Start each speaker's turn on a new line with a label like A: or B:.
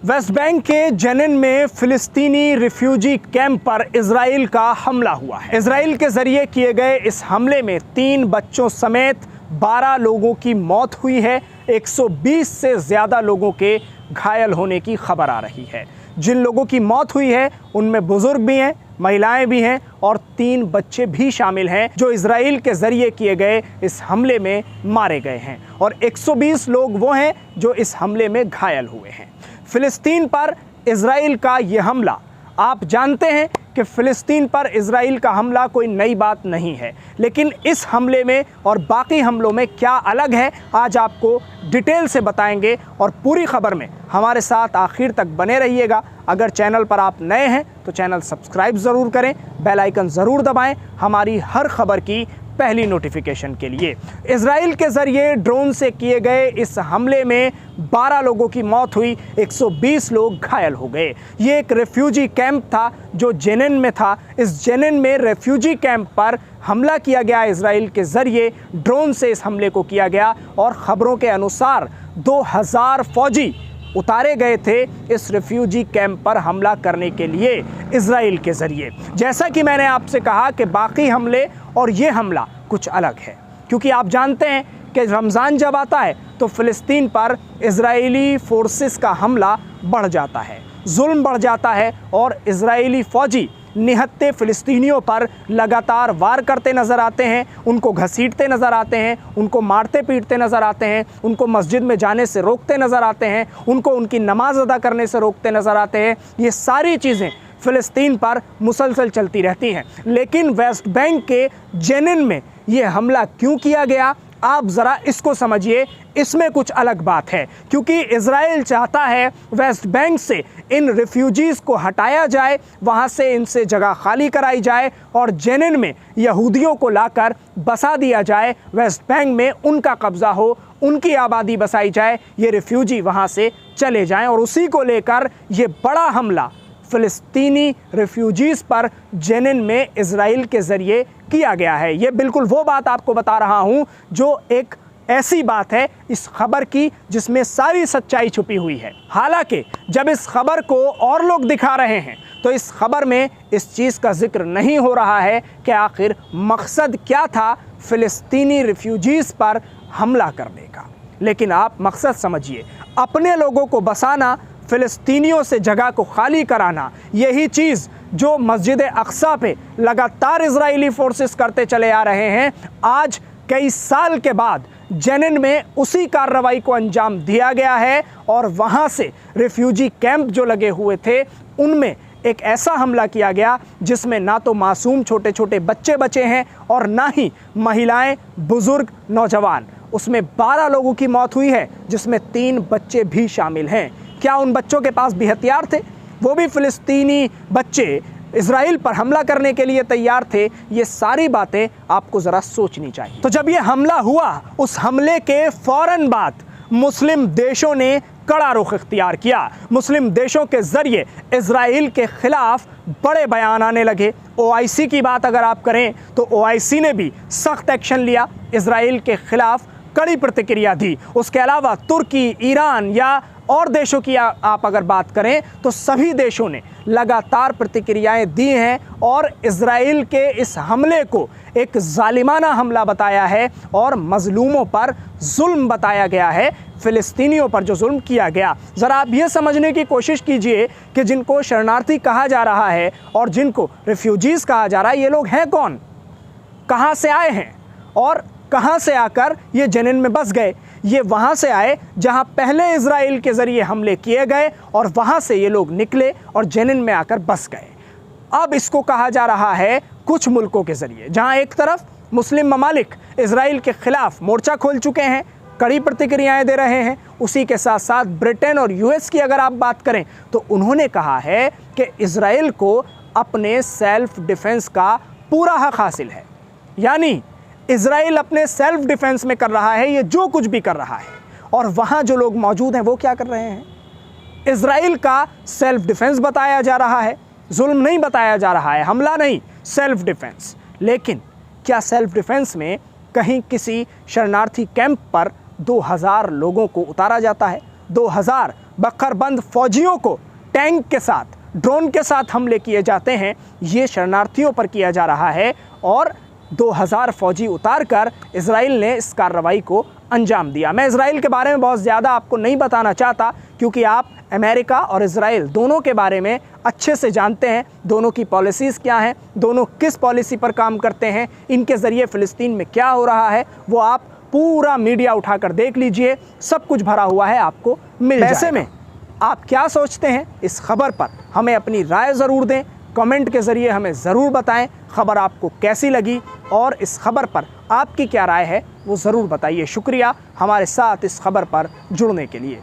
A: West Bank के Zenin में फिलिस्तीनी रिफ्यूजी कैंप पर इजराइल का हमला हुआ है। इजराइल के जरिए किए गए इस हमले में 3 बच्चों समेत 12 लोगों की मौत हुई है। 120 से ज़्यादा लोगों के घायल होने की खबर आ रही है। जिन लोगों की मौत हुई है उनमें बुजुर्ग भी हैं, महिलाएं भी हैं और 3 बच्चे भी शामिल हैं जो इजराइल के ज़रिए किए गए इस हमले में मारे गए हैं और 120 लोग वो हैं जो इस हमले में घायल हुए हैं। फ़िलिस्तीन पर इजराइल का ये हमला, आप जानते हैं कि फ़िलिस्तीन पर इजराइल का हमला कोई नई बात नहीं है, लेकिन इस हमले में और बाकी हमलों में क्या अलग है आज आपको डिटेल से बताएंगे और पूरी खबर में हमारे साथ आखिर तक बने रहिएगा। अगर चैनल पर आप नए हैं तो चैनल सब्सक्राइब ज़रूर करें, बेल आइकन ज़रूर दबाएं हमारी हर खबर की पहली नोटिफिकेशन के लिए। इजराइल के ज़रिए ड्रोन से किए गए इस हमले में 12 लोगों की मौत हुई, 120 लोग घायल हो गए। ये एक रेफ्यूजी कैंप था जो जेनिन में था। इस जेनिन में रेफ्यूजी कैंप पर हमला किया गया इजराइल के ज़रिए, ड्रोन से इस हमले को किया गया और ख़बरों के अनुसार 2000 फौजी उतारे गए थे इस रेफ्यूजी कैंप पर हमला करने के लिए इजराइल के ज़रिए। जैसा कि मैंने आपसे कहा कि बाकी हमले और ये हमला कुछ अलग है, क्योंकि आप जानते हैं कि रमज़ान जब आता है तो फ़िलिस्तीन पर इजरायली फोर्सेस का हमला बढ़ जाता है, जुल्म बढ़ जाता है और इजरायली फ़ौजी निहत्ते फ़िलिस्तीनियों पर लगातार वार करते नज़र आते हैं, उनको घसीटते नज़र आते हैं, उनको मारते पीटते नज़र आते हैं, उनको मस्जिद में जाने से रोकते नज़र आते हैं, उनको उनकी नमाज अदा करने से रोकते नज़र आते हैं। ये सारी चीज़ें फ़िलिस्तीन पर मुसलसल चलती रहती हैं। लेकिन वेस्ट बैंक के जेनिन में ये हमला क्यों किया गया, आप ज़रा इसको समझिए। इसमें कुछ अलग बात है, क्योंकि इजराइल चाहता है वेस्ट बैंक से इन रिफ्यूजीज़ को हटाया जाए, वहाँ से इनसे जगह खाली कराई जाए और जेनिन में यहूदियों को लाकर बसा दिया जाए। वेस्ट बैंक में उनका कब्ज़ा हो, उनकी आबादी बसाई जाए, ये रिफ्यूजी वहाँ से चले जाएं और उसी को लेकर ये बड़ा हमला फ़िलिस्तीनी रिफ्यूजीज़ पर जेनिन में इजराइल के ज़रिए किया गया है। ये बिल्कुल वो बात आपको बता रहा हूँ जो एक ऐसी बात है इस खबर की जिसमें सारी सच्चाई छुपी हुई है। हालांकि जब इस खबर को और लोग दिखा रहे हैं तो इस खबर में इस चीज़ का जिक्र नहीं हो रहा है कि आखिर मकसद क्या था फ़िलिस्तीनी रिफ्यूजीज़ पर हमला करने का। लेकिन आप मकसद समझिए, अपने लोगों को बसाना, फ़िलिस्तीनियों से जगह को खाली कराना, यही चीज़ जो मस्जिद अक्सा पे लगातार इजरायली फोर्सेस करते चले आ रहे हैं, आज कई साल के बाद जेनिन में उसी कार्रवाई को अंजाम दिया गया है और वहाँ से रिफ्यूजी कैंप जो लगे हुए थे उनमें एक ऐसा हमला किया गया जिसमें ना तो मासूम छोटे छोटे बच्चे बचे हैं और ना ही महिलाएं, बुज़ुर्ग, नौजवान। उसमें 12 लोगों की मौत हुई है जिसमें 3 बच्चे भी शामिल हैं। क्या उन बच्चों के पास भी हथियार थे? वो भी फ़िलिस्तीनी बच्चे इजराइल पर हमला करने के लिए तैयार थे। ये सारी बातें आपको ज़रा सोचनी चाहिए। तो जब ये हमला हुआ, उस हमले के फ़ौरन बाद मुस्लिम देशों ने कड़ा रुख इख्तियार किया। मुस्लिम देशों के ज़रिए इजराइल के ख़िलाफ़ बड़े बयान आने लगे। OIC की बात अगर आप करें तो OIC ने भी सख्त एक्शन लिया, इजराइल के ख़िलाफ़ कड़ी प्रतिक्रिया दी। उसके अलावा तुर्की, ईरान या और देशों की आप अगर बात करें तो सभी देशों ने लगातार प्रतिक्रियाएं दी हैं और इजराइल के इस हमले को एक जालिमाना हमला बताया है और मजलूमों पर जुल्म बताया गया है, फ़िलिस्तीनियों पर जो जुल्म किया गया। ज़रा आप ये समझने की कोशिश कीजिए कि जिनको शरणार्थी कहा जा रहा है और जिनको रिफ्यूजीज़ कहा जा रहा है, ये लोग हैं कौन, कहाँ से आए हैं और कहाँ से आकर ये जेनिन में बस गए? ये वहाँ से आए जहाँ पहले इजराइल के ज़रिए हमले किए गए और वहाँ से ये लोग निकले और जेनिन में आकर बस गए। अब इसको कहा जा रहा है कुछ मुल्कों के ज़रिए, जहाँ एक तरफ मुस्लिम ममालिक इजराइल के ख़िलाफ़ मोर्चा खोल चुके हैं, कड़ी प्रतिक्रियाएं दे रहे हैं। उसी के साथ साथ ब्रिटेन और US की अगर आप बात करें तो उन्होंने कहा है कि इजराइल को अपने सेल्फ डिफेंस का पूरा हक़ हासिल है। यानी इजराइल अपने सेल्फ डिफेंस में कर रहा है ये जो कुछ भी कर रहा है, और वहाँ जो लोग मौजूद हैं वो क्या कर रहे हैं? इजराइल का सेल्फ डिफेंस बताया जा रहा है, जुल्म नहीं बताया जा रहा है, हमला नहीं, सेल्फ डिफेंस। लेकिन क्या सेल्फ डिफेंस में कहीं किसी शरणार्थी कैंप पर 2000 लोगों को उतारा जाता है? 2000 बख्तरबंद फौजियों को टैंक के साथ, ड्रोन के साथ हमले किए जाते हैं, ये शरणार्थियों पर किया जा रहा है और 2000 फौजी उतारकर इजराइल ने इस कार्रवाई को अंजाम दिया। मैं इजराइल के बारे में बहुत ज़्यादा आपको नहीं बताना चाहता क्योंकि आप अमेरिका और इजराइल दोनों के बारे में अच्छे से जानते हैं, दोनों की पॉलिसीज़ क्या हैं, दोनों किस पॉलिसी पर काम करते हैं, इनके ज़रिए फ़िलिस्तीन में क्या हो रहा है, वो आप पूरा मीडिया उठाकर देख लीजिए, सब कुछ भरा हुआ है, आपको मिल जाएगा। ऐसे में आप क्या सोचते हैं इस खबर पर? हमें अपनी राय ज़रूर दें, कमेंट के ज़रिए हमें ज़रूर बताएं खबर आपको कैसी लगी और इस खबर पर आपकी क्या राय है वो ज़रूर बताइए। शुक्रिया हमारे साथ इस खबर पर जुड़ने के लिए।